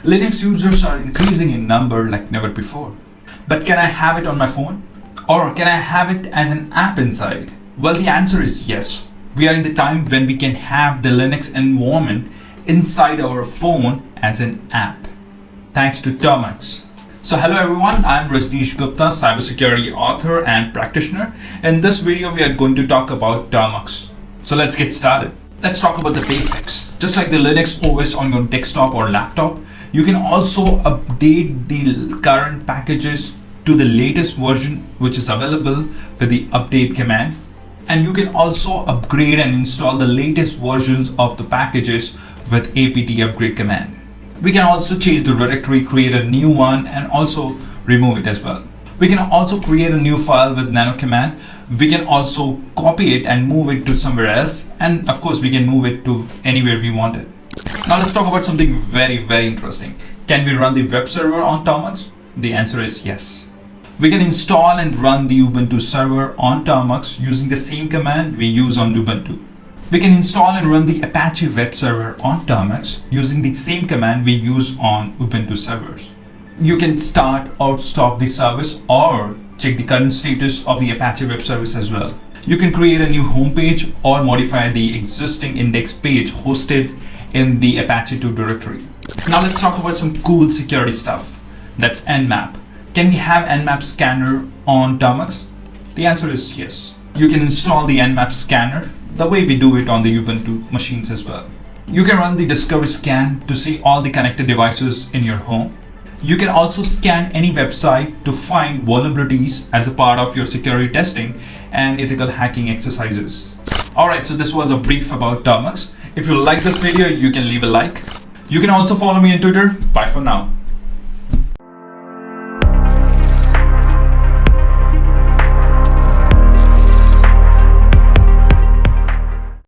Linux users are increasing in number like never before. But can I have it on my phone? Or can I have it as an app inside? Well, the answer is yes. We are in the time when we can have the Linux environment inside our phone as an app, thanks to Termux. So hello everyone, I'm Rajneesh Gupta, cybersecurity author and practitioner. In this video, we are going to talk about Termux. So let's get started. Let's talk about the basics. Just like the Linux OS on your desktop or laptop, you can also update the current packages to the latest version which is available with the update command. And you can also upgrade and install the latest versions of the packages with apt upgrade command. We can also change the directory, create a new one, and also remove it as well. We can also create a new file with nano command. We can also copy it and move it to somewhere else. And of course, we can move it to anywhere we want it. Now let's talk about something very interesting. Can we run the web server on Termux? The answer is yes. We can install and run the Ubuntu server on Termux using the same command we use on Ubuntu. We can install and run the Apache web server on Termux using the same command we use on Ubuntu servers. You can start or stop the service or check the current status of the Apache web service as well. You can create a new homepage or modify the existing index page hosted in the Apache 2 directory. Now let's talk about some cool security stuff. That's Nmap. Can we have Nmap Scanner on Termux? The answer is yes. You can install the Nmap Scanner the way we do it on the Ubuntu machines as well. You can run the discovery scan to see all the connected devices in your home. You can also scan any website to find vulnerabilities as a part of your security testing and ethical hacking exercises. Alright, so this was a brief about Termux. If you like this video, you can leave a like. You can also follow me on Twitter. Bye for now.